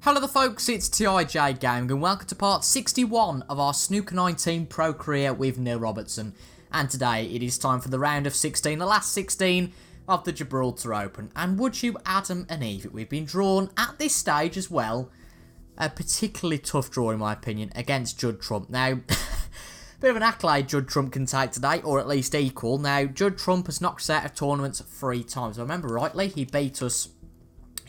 Hello there folks, it's TIJ Gaming and welcome to part 61 of our Snooker 19 Pro career with Neil Robertson. And today it is time for the round of 16, the last 16 of the Gibraltar Open. And would you, Adam and Eve, we've been drawn at this stage as well, a particularly tough draw in my opinion, against JUDD Trump. Now, bit of an accolade JUDD Trump can take today, or at least equal. Now, JUDD Trump has knocked us out of tournaments 3 times. If I remember rightly, he beat us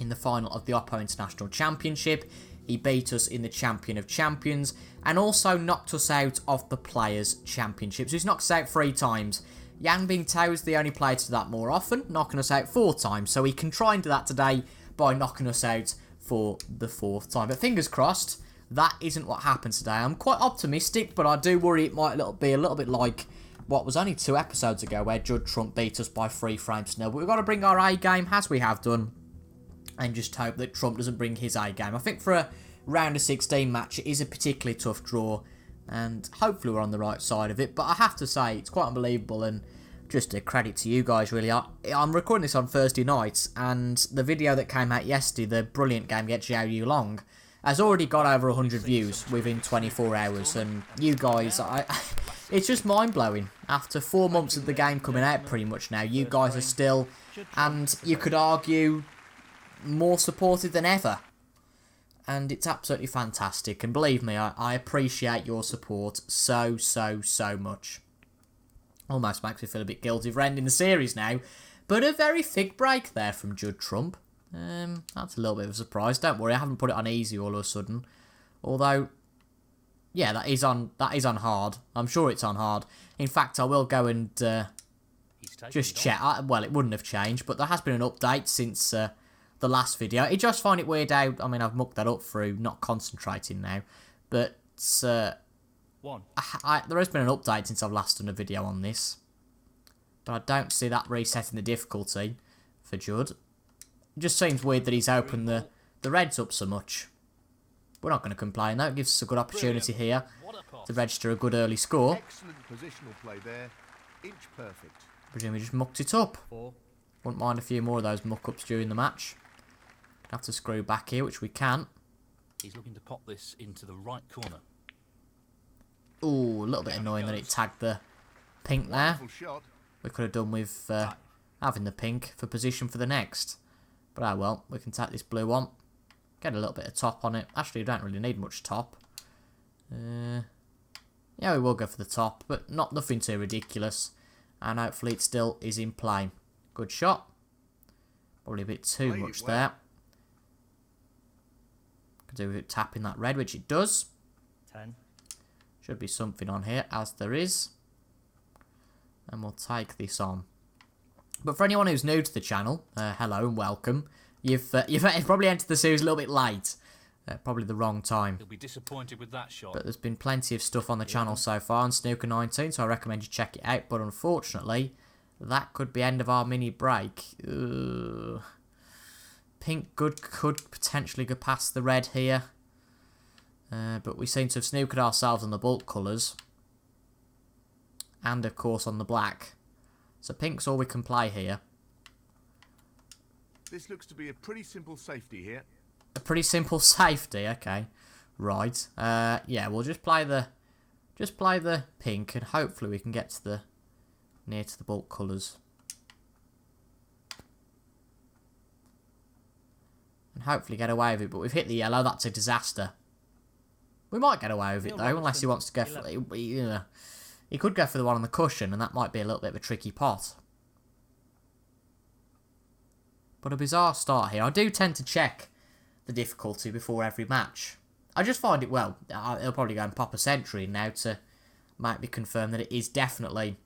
in the final of the Oppo International Championship. He beat us in the Champion of Champions and also knocked us out of the Players' Championship. So he's knocked us out 3 times. Yang Bingtao is the only player to do that more often, knocking us out 4 times. So he can try and do that today by knocking us out for the 4th time. But fingers crossed, that isn't what happens today. I'm quite optimistic, but I do worry it might be a little bit like what was only 2 episodes ago where JUDD Trump beat us by 3 frames to nil. But we've got to bring our A game, as we have done, and just hope that Trump doesn't bring his A game. I think for a round of 16 match, it is a particularly tough draw, and hopefully we're on the right side of it. But I have to say, it's quite unbelievable, and just a credit to you guys, really. I'm recording this on Thursday night, and the video that came out yesterday, the brilliant game against Xiao Long, has already got over 100 views within 24 hours, and you guys, it's just mind-blowing. After 4 months of the game coming out pretty much now, you guys are still, and you could argue, more supported than ever, and it's absolutely fantastic. And believe me, I appreciate your support so much. Almost makes me feel a bit guilty for ending the series now, but a very thick break there from JUDD Trump. That's a little bit of a surprise. Don't worry, I haven't put it on easy all of a sudden, although yeah, that is on hard. I'm sure it's on hard. In fact, I will go and just check. Well, it wouldn't have changed, but there has been an update since the last video. I just find it weird how, I mean, I've mucked that up through not concentrating now, but there has been an update since I've last done a video on this, but I don't see that resetting the difficulty for JUDD. It just seems weird that he's opened the reds up so much. We're not going to complain though. It gives us a good opportunity here to register a good early score. Excellent positional play there. Inch perfect. I presume we just mucked it up. Wouldn't mind a few more of those muck-ups during the match. Have to screw back here, which we can. He's looking to pop this into the right corner. Ooh, a little bit annoying that it tagged the pink there. We could have done with having the pink for position for the next. But oh well, we can take this blue one. Get a little bit of top on it. Actually, we don't really need much top. Yeah, we will go for the top, but nothing too ridiculous. And hopefully it still is in play. Good shot. Probably a bit too much there. Could do with it tapping that red, which it does. 10. Should be something on here, as there is. And we'll take this on. But for anyone who's new to the channel, hello and welcome. You've probably entered the series a little bit late. Probably the wrong time. He'll be disappointed with that shot. But there's been plenty of stuff on the channel so far on Snooker 19, so I recommend you check it out. But unfortunately, that could be end of our mini break. Ugh. Pink could potentially go past the red here. But we seem to have snookered ourselves on the bulk colours. And of course on the black. So pink's all we can play here. This looks to be a pretty simple safety here. A pretty simple safety, okay. Right. Yeah, we'll just play the pink and hopefully we can get to near to the bulk colours. And hopefully get away with it, but we've hit the yellow, that's a disaster. We might get away with it though, unless he wants to go for he could go for the one on the cushion, and that might be a little bit of a tricky pot. But a bizarre start here. I do tend to check the difficulty before every match. I just find it, well, he'll probably go and pop a century now to make me confirm that it is definitely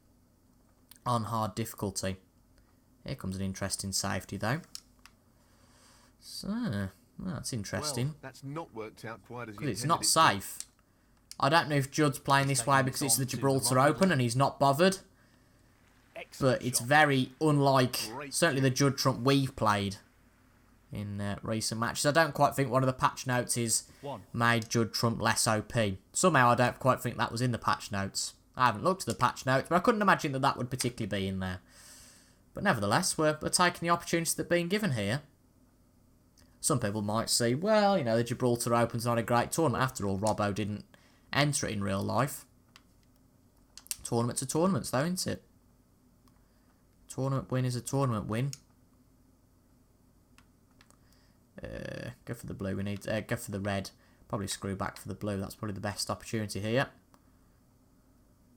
on hard difficulty. Here comes an interesting safety though. So, well, that's interesting. Well, that's not worked out quite as you it's not safe. I don't know if JUDD's playing this way because it's the Gibraltar Open and he's not bothered. But it's very unlike, certainly the JUDD Trump we've played in recent matches. I don't quite think one of the patch notes is made JUDD Trump less OP. Somehow I don't quite think that was in the patch notes. I haven't looked at the patch notes, but I couldn't imagine that that would particularly be in there. But nevertheless, we're taking the opportunities that are being given here. Some people might say, well, you know, the Gibraltar Open's not a great tournament. After all, Robbo didn't enter it in real life. Tournament to tournaments, though, isn't it? Tournament win is a tournament win. Go for the blue. We need go for the red. Probably screw back for the blue. That's probably the best opportunity here.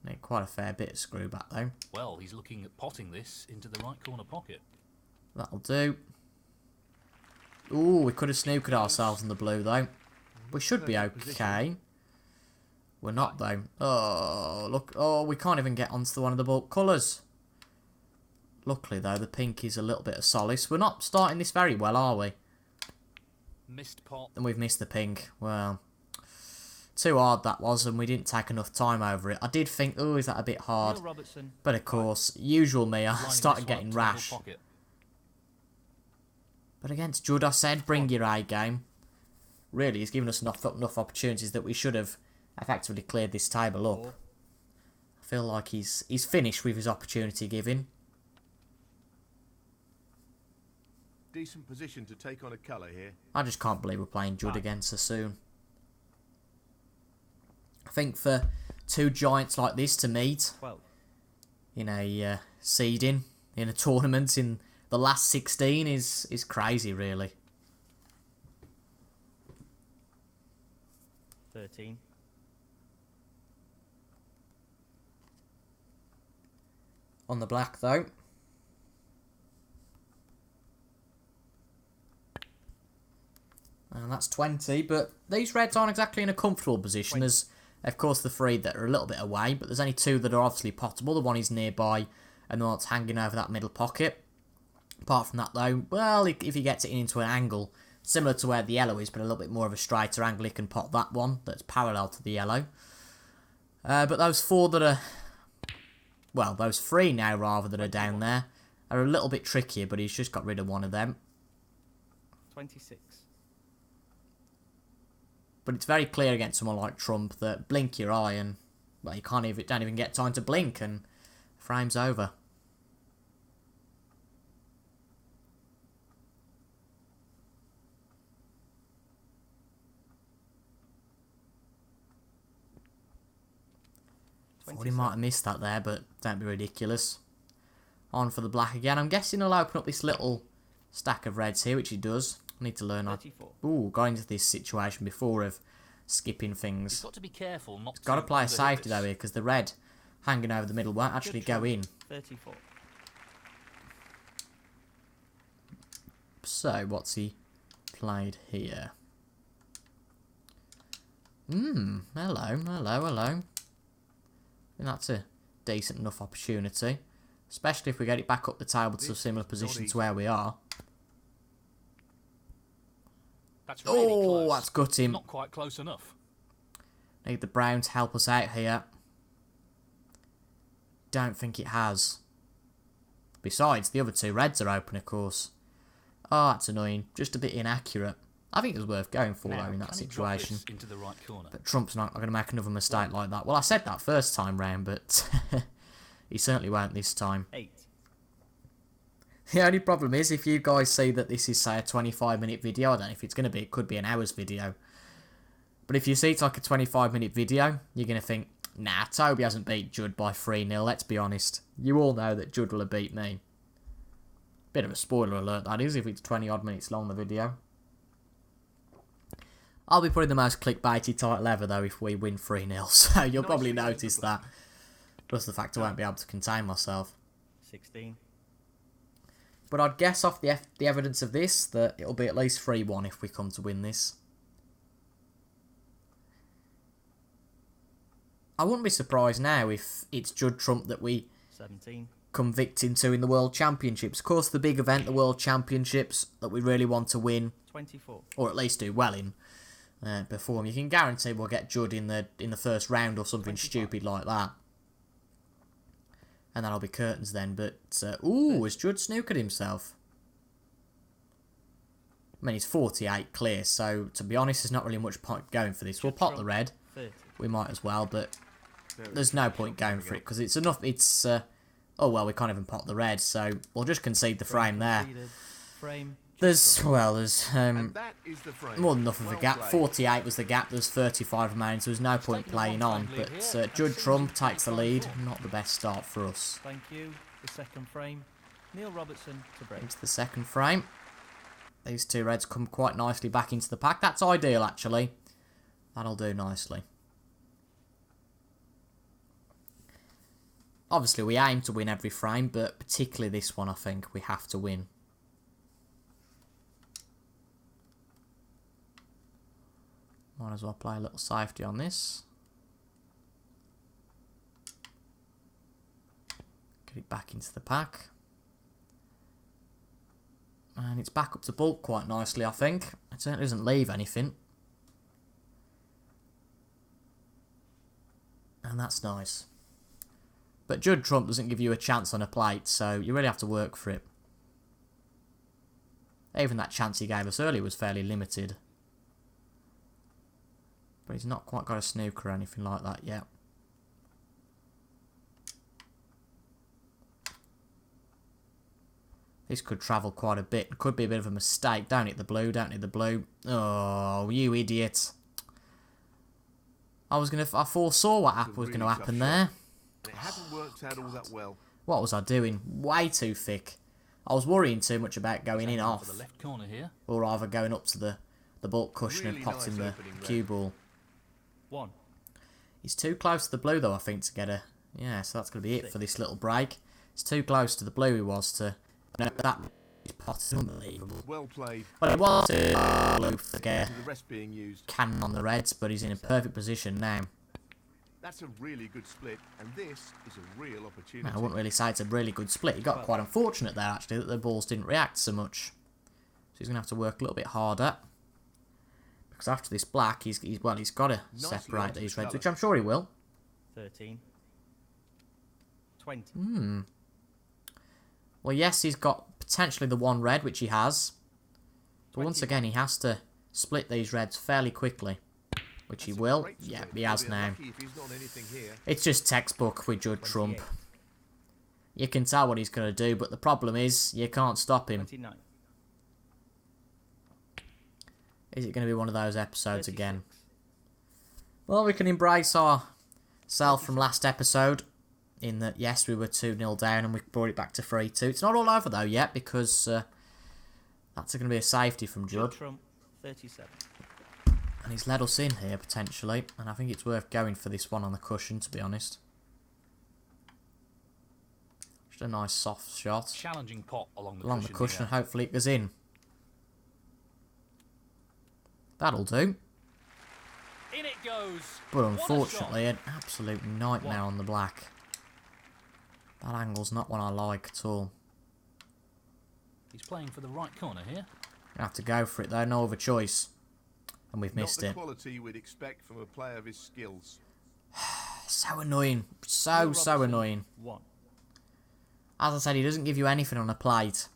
Need quite a fair bit of screw back though. Well, he's looking at potting this into the right corner pocket. That'll do. Ooh, we could have snookered ourselves in the blue though. We should be okay. We're not though. Oh, look. Oh, we can't even get onto one of the bulk colours. Luckily though, the pink is a little bit of solace. We're not starting this very well, are we? Missed pot. And we've missed the pink. Well, too hard that was, and we didn't take enough time over it. I did think, oh, is that a bit hard? Robertson. But of course, usual me, I started getting rash. But against JUDD, I said, bring your A game. Really, he's given us enough opportunities that we should have effectively cleared this table up. I feel like he's finished with his opportunity giving. Decent position to take on a colour here. I just can't believe we're playing JUDD again so soon. I think for two giants like this to meet in a seeding, in a tournament in the last 16 is crazy, really. 13. On the black, though. And that's 20, but these reds aren't exactly in a comfortable position. There's, of course, the three that are a little bit away, but there's only two that are obviously potable. The one is nearby, and the one that's hanging over that middle pocket. Apart from that, though, well, if he gets it into an angle similar to where the yellow is, but a little bit more of a straighter angle, he can pot that one that's parallel to the yellow. But those four that are, well, those three now, rather, that are down there, are a little bit trickier, but he's just got rid of one of them. 26. But it's very clear against someone like Trump that blink your eye and, well, you don't even get time to blink and frame's over. Thought he might have missed that there, but don't be ridiculous. On for the black again. I'm guessing he'll open up this little stack of reds here, which he does. I need to learn. Ooh, got into this situation before of skipping things. He's got to be careful not Got to play a safety though here, because the red hanging over the middle won't actually go in. 34. So, what's he played here? Hello. And that's a decent enough opportunity. Especially if we get it back up the table to a similar position to where we are. That's really close. That's got him. Not quite close enough. Need the brown to help us out here. Don't think it has. Besides, the other two reds are open, of course. Oh, that's annoying. Just a bit inaccurate. I think it was worth going for, though, in that situation. Into the right corner. But Trump's not going to make another mistake like that. Well, I said that first time round, but he certainly won't this time. 8. The only problem is, if you guys see that this is, say, a 25-minute video, I don't know if it's going to be, it could be an hour's video. But if you see it's like a 25-minute video, you're going to think, nah, Toby hasn't beat JUDD by 3-0, let's be honest. You all know that JUDD will have beat me. Bit of a spoiler alert, that is, if it's 20-odd minutes long, the video. I'll be putting the most clickbaity title ever, though, if we win 3-0, so you'll probably notice that. Plus the fact I won't be able to contain myself. 16. But I'd guess off the evidence of this that it'll be at least 3-1 if we come to win this. I wouldn't be surprised now if it's JUDD Trump that we 17. Come victim to in the World Championships. Of course, the big event, the World Championships, that we really want to win. 24. Or at least do well in. Perform. You can guarantee we'll get JUDD in the first round or something 25. Stupid like that. And that'll be curtains then, but... ooh, has JUDD snookered himself? I mean, he's 48 clear, so to be honest, there's not really much point going for this. We'll pot the red. 30. We might as well, but there's no point going for it, because it's enough... It's... oh, well, we can't even pot the red, so we'll just concede the frame there. Frame. There's And that is the frame. more than enough of a Well gap. played. 48 was the gap. There's 35 remaining, so there's no point playing on. But Judd Trump takes the lead. Not the best start for us. Thank you. The second frame. Neil Robertson to break. Into the second frame. These two reds come quite nicely back into the pack. That's ideal, actually. That'll do nicely. Obviously, we aim to win every frame, but particularly this one, I think we have to win. Might as well play a little safety on this. Get it back into the pack. And it's back up to bulk quite nicely, I think. It certainly doesn't leave anything. And that's nice. But Judd Trump doesn't give you a chance on a plate, so you really have to work for it. Even that chance he gave us earlier was fairly limited. But he's not quite got a snooker or anything like that yet. This could travel quite a bit. It could be a bit of a mistake. Don't hit the blue, don't hit the blue. Oh, you idiot. I foresaw what was going to happen there. And it hasn't worked out all that well. What was I doing? Way too thick. I was worrying too much about going in off. For the left corner here. Or rather going up to the bulk cushion Really and potting nice the opening cue ball. 1. He's too close to the blue though, I think, to get a... Yeah, so that's going to be it for this little break. It's too close to the blue he was to... No, that is potting unbelievable. Well played. Well, it was too blue to get The rest being used. cannon on the reds, but he's in a perfect position now. That's a really good split, and this is a real opportunity. I wouldn't really say it's a really good split. He got quite unfortunate there, actually, that the balls didn't react so much. So he's going to have to work a little bit harder. Because after this black, he's got to separate these reds, which I'm sure he will. 13. 20. Well, yes, he's got potentially the one red, which he has. But once again, he has to split these reds fairly quickly. Which he will. Yeah, he has now. It's just textbook with Judd Trump. You can tell what he's going to do, but the problem is, you can't stop him. 29. Is it going to be one of those episodes again? Well, we can embrace our self from last episode. In that, yes, we were 2-0 down and we brought it back to 3-2. It's not all over, though, yet, because that's going to be a safety from Judd. Trump, 37. And he's led us in here, potentially. And I think it's worth going for this one on the cushion, to be honest. Just a nice soft shot. Challenging pot along the cushion, here. hopefully it goes in. That'll do. In it goes. But unfortunately, an absolute nightmare on the black. That angle's not one I like at all. He's playing for the right corner here. I have to go for it though, no other choice. And we've missed Not it. the quality we'd expect from a player of his skills. So annoying. So annoying. 1. As I said, he doesn't give you anything on a plate.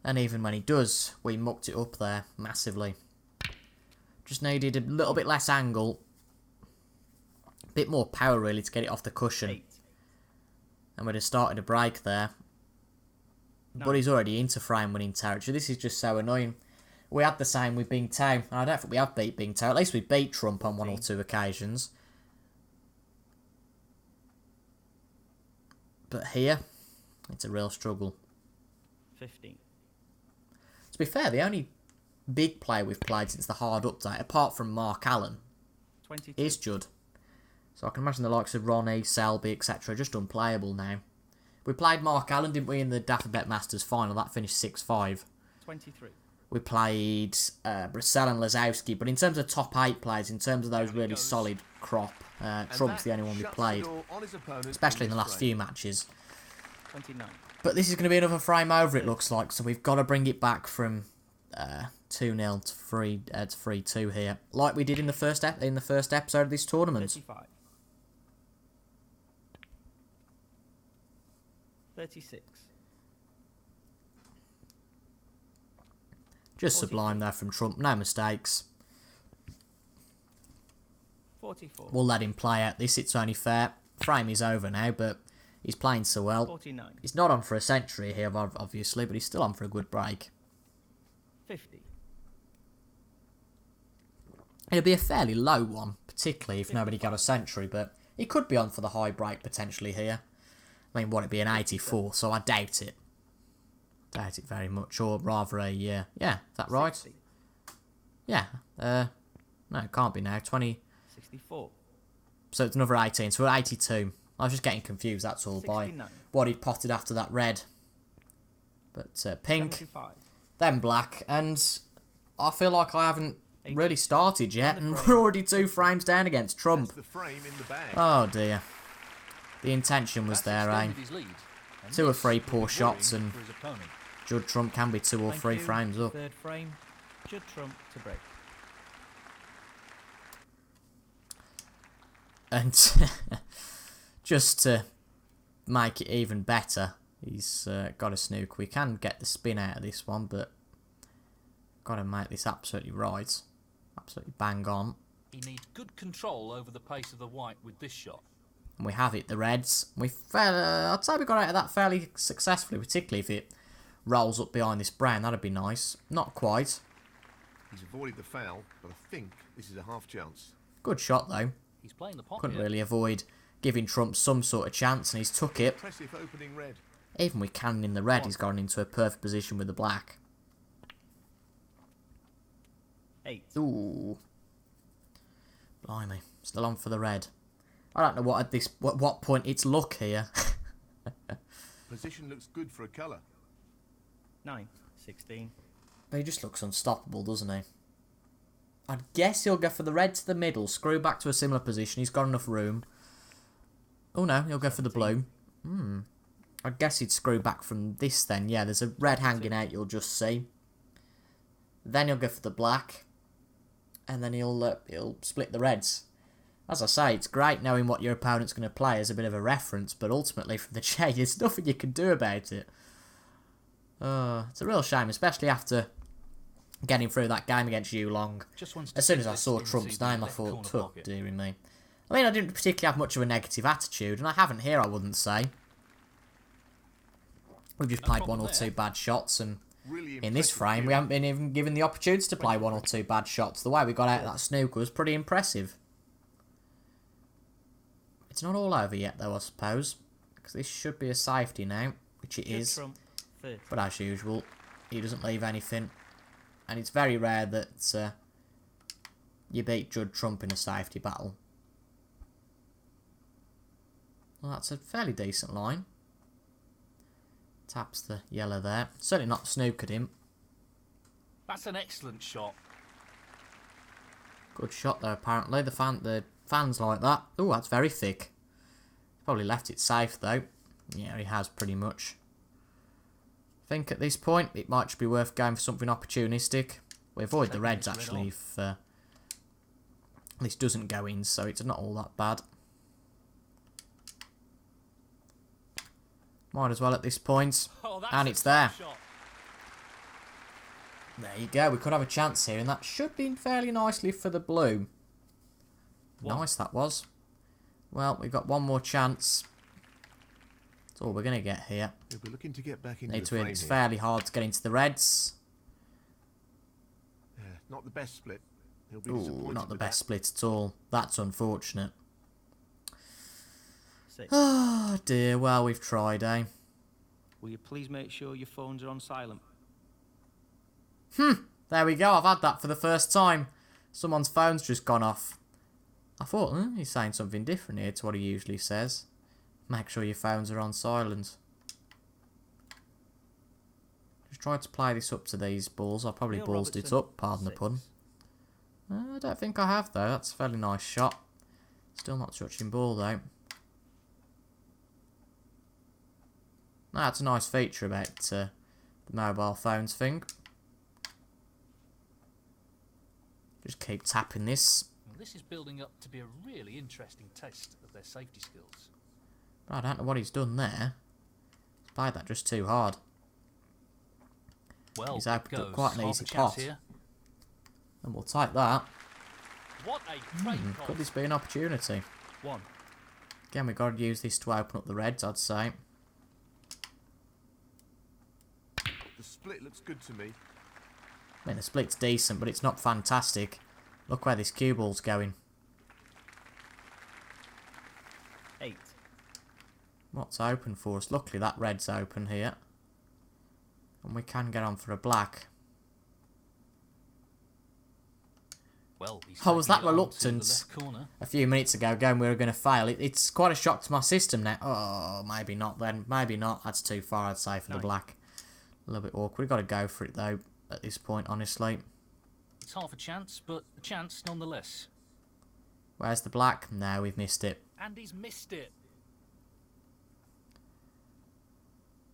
And even when he does, we mucked it up there massively. Just needed a little bit less angle. A bit more power really to get it off the cushion. 8. And we'd have started a break there. But he's already into frame winning territory. This is just so annoying. We had the same with Bing Tao. And I don't think we have beat Bing Tao. At least we beat Trump on 1 or 2 occasions. But here, it's a real struggle. 15. To be fair, the only big player we've played since the hard update, apart from Mark Allen, 22. is Judd. So I can imagine the likes of Ronnie, Selby, etc. just unplayable now. We played Mark Allen, didn't we, in the Daffabet Masters final? That finished 6-5. 23. We played Brissell and Lazowski, but in terms of top 8 players, in terms of those really solid crop, Trump's the only one we played, especially in the last few matches. 29. But this is going to be another frame over, it looks like, so we've got to bring it back from 2-0 to 3-2 here, like we did in the first episode of this tournament. 35. 36. Just sublime there from Trump, no mistakes. 44. We'll let him play out this, it's only fair. Frame is over now, but He's playing so well. 49. He's not on for a century here, obviously, but he's still on for a good break. 50. It'll be a fairly low one, particularly if nobody got a century, but he could be on for the high break potentially here. I mean, would it be an 84? So I doubt it. Doubt it very much, or rather a yeah, is that right? 60. Yeah. No, it can't be now. 20. 64. So it's another 18. So we're 82. I was just getting confused. That's all 69. by what he'd potted after that red. But pink, 75. then black, and I feel like I haven't 80. really started yet, And and the we're already 2 frames down against Trump. That's the frame in the bag. Oh dear. The intention was there, eh? 2 or 3 poor shots, and For his opponent. Judd Trump can be 2 or Thank 3 you. frames up. Third frame. Judd Trump to break. And just to make it even better, he's got a snooker. We can get the spin out of this one, but got to make this absolutely right. Absolutely bang on. He needs good control over the pace of the white with this shot. And we have it, the reds. I'd say we got out of that fairly successfully, particularly if it rolls up behind this brown. That'd be nice. Not quite. He's avoided the foul, but I think this is a half chance. Good shot, though. He's playing the pot Couldn't here. really avoid giving Trump some sort of chance, and he's took it. Impressive opening red. Even with cannon in the red, he's gone into a perfect position with the black. 8. Ooh. Blimey. Still on for the red. I don't know what point it's luck here. Position looks good for a colour. 9. 16. But he just looks unstoppable, doesn't he? I'd guess he'll go for the red to the middle, screw back to a similar position. He's got enough room. Oh no, he'll go for the blue. I guess he'd screw back from this then. Yeah, there's a red hanging out, you'll just see. Then he'll go for the black. And then he'll split the reds. As I say, it's great knowing what your opponent's going to play as a bit of a reference, but ultimately from the J, there's nothing you can do about it. It's a real shame, especially after getting through that game against you Long. Just wants to As soon as keep I this saw into Trump's the name, I left thought, corner "Oh, pocket." dearie me." I mean, I didn't particularly have much of a negative attitude, and I haven't here, I wouldn't say. We've just No played 1 problem or 2 there. bad shots, and Really in this impressive frame, we here. haven't been even given the opportunity to play 1 or 2 bad shots. The way we got out of that snooker was pretty impressive. It's not all over yet, though, I suppose, because this should be a safety now, which it Judd is. Trump 30. But as usual, he doesn't leave anything. And it's very rare that you beat Judd Trump in a safety battle. Well, that's a fairly decent line. Taps the yellow there. Certainly not snookered him. That's an excellent shot. Good shot there, apparently. The fans like that. Oh, that's very thick. Probably left it safe, though. Yeah, he has pretty much. I think at this point, it might just be worth going for something opportunistic. We avoid the reds, actually, if this doesn't go in, so it's not all that bad. Might as well at this point. Oh, that's And a it's there. top shot. There you go. We could have a chance here, and that should be fairly nicely for the blue. Nice, that was. Well, we've got 1 more chance. That's all we're going to get here. He'll be looking to get back into Need the to frame win. It's here. fairly hard to get into the reds. Yeah, not the best split. He'll be Ooh, disappointed not the with best that. split at all. That's unfortunate. 6. Oh dear, well, we've tried, eh? Will you please make sure your phones are on silent? There we go, I've had that for the first time. Someone's phone's just gone off. I thought, he's saying something different here to what he usually says. Make sure your phones are on silent. Just tried to play this up to these balls. I probably Neil ballsed it Robertson, up, pardon the 6. pun. I don't think I have, though. That's a fairly nice shot. Still not touching ball, though. No, that's a nice feature about the mobile phones thing. Just keep tapping this. Well, this is building up to be a really interesting test of their safety skills. I don't know what he's done there. He's played that just too hard. Well, He's it opened up goes. quite an Half easy a chance pot. here. And we'll take that. What a great Could this be an opportunity? 1. Again, we've got to use this to open up the reds, I'd say. The split looks good to me. I mean, the split's decent, but it's not fantastic. Look where this cue ball's going. 8. What's open for us? Luckily, that red's open here. And we can get on for a black. Well, he's Oh, was taking that it on to the reluctance left corner. a few minutes ago going we were going to fail? It's quite a shock to my system now. Oh, maybe not then. Maybe not. That's too far, I'd say, for the black. A little bit awkward. We've got to go for it, though, at this point, honestly. It's half a chance, but a chance nonetheless. Where's the black? No, we've missed it. And he's missed it.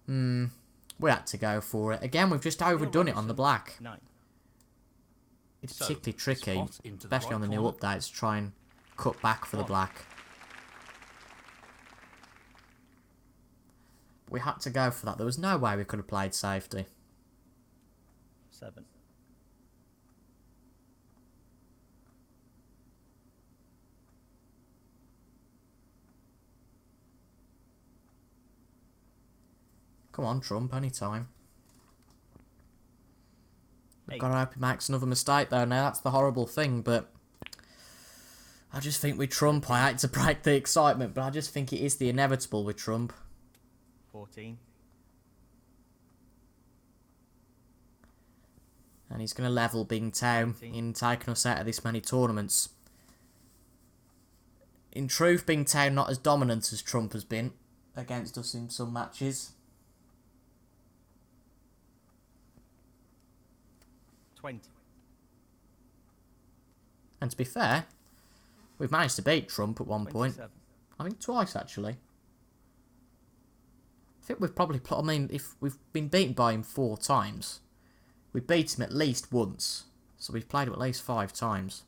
We had to go for it. Again, we've just overdone it on the black. 9. It's So, particularly tricky, spot into the especially right on the new corner. updates, to try and cut back for the black. We had to go for that. There was no way we could have played safety. 7. Come on, Trump, anytime. We've 8. got to hope he makes another mistake, though. Now, that's the horrible thing, but I just think with Trump, I hate to break the excitement, but I just think it is the inevitable with Trump. 14. And he's going to level Bing Town 19. in taking us out of this many tournaments. In truth, Bing Town not as dominant as Trump has been against us in some matches. 20. And to be fair, we've managed to beat Trump at one point. 27. I think twice, actually. I think we've probably... I mean, if we've been beaten by him 4 times, we beat him at least once. So we've played him at least 5 times.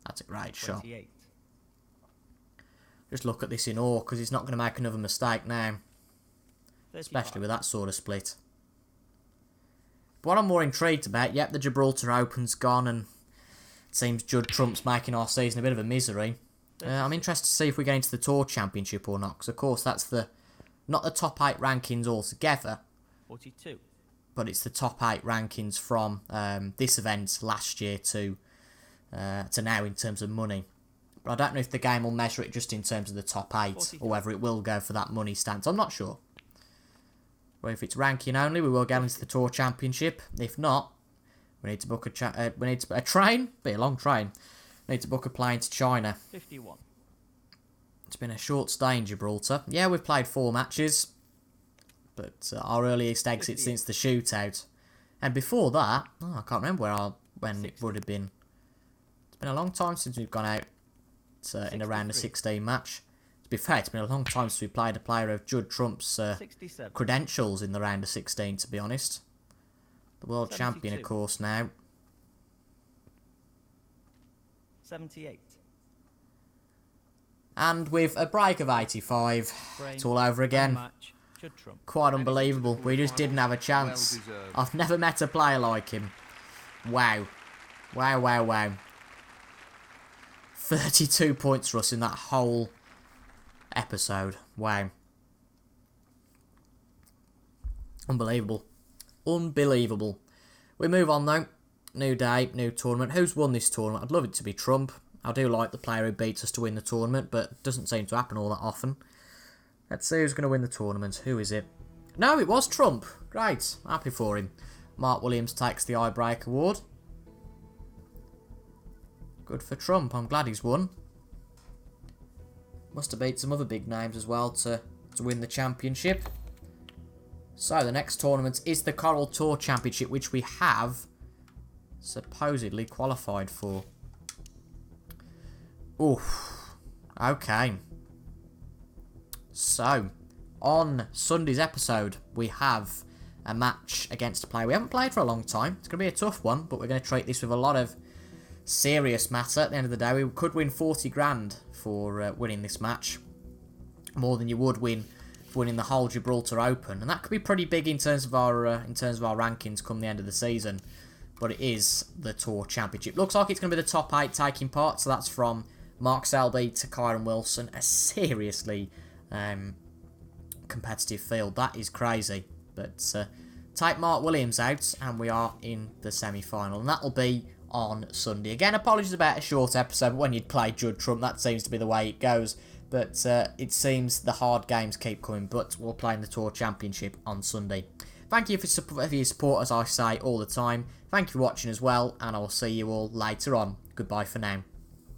That's a great shot. 28. Just look at this in awe, because he's not going to make another mistake now. 35. Especially with that sort of split. What I'm more intrigued about, yep, the Gibraltar Open's gone, and it seems Judd Trump's making our season a bit of a misery. I'm interested to see if we get into the Tour Championship or not, because of course that's not the top 8 rankings altogether, 42. but it's the top 8 rankings from this event last year to now in terms of money. But I don't know if the game will measure it just in terms of the top 8, 43. or whether it will go for that money stance. I'm not sure. Or if it's ranking only, we will go into the Tour Championship. If not, we need to book a train. Be a long train. We need to book a plane to China. 51. It's been a short stay in Gibraltar. Yeah, we've played 4 matches, but our earliest exit 58. since the shootout. And before that, I can't remember when it 60. would have been. It's been a long time since we've gone out in a round of 63. 16 match. To be fair, it's been a long time since we played a player of Judd Trump's 67. credentials in the round of 16, to be honest. The world champion, of 72. course, now. 78. And with a break of 85, Frame. it's all over again. Match. Judd Trump. Quite unbelievable. We just didn't have a chance. Well deserved. I've never met a player like him. Wow. Wow, wow, wow. 32 points for us in that whole episode. Wow. Unbelievable. Unbelievable. We move on though. New day, new tournament. Who's won this tournament? I'd love it to be Trump. I do like the player who beats us to win the tournament, but it doesn't seem to happen all that often. Let's see who's going to win the tournament. Who is it? No, it was Trump. Great. Happy for him. Mark Williams takes the Eyebreak Award. Good for Trump. I'm glad he's won. Must have beat some other big names as well to win the championship. So the next tournament is the Coral Tour Championship, which we have supposedly qualified for. Oof. Okay. So, on Sunday's episode, we have a match against a player we haven't played for a long time. It's going to be a tough one, but we're going to treat this with a lot of serious matter. At the end of the day, we could win 40 grand for winning this match. More than you would win for winning the whole Gibraltar Open. And that could be pretty big in terms of our rankings come the end of the season. But it is the Tour Championship. Looks like it's going to be the top 8 taking part, so that's from Mark Selby to Kyron Wilson. A seriously competitive field. That is crazy. But take Mark Williams out and we are in the semi-final. And that will be on Sunday. Again, apologies about a short episode, but when you'd play Judd Trump, that seems to be the way it goes. But it seems the hard games keep coming, but we'll play in the Tour Championship on Sunday. Thank you for your support, as I say all the time. Thank you for watching as well, and I will see you all later on. Goodbye for now.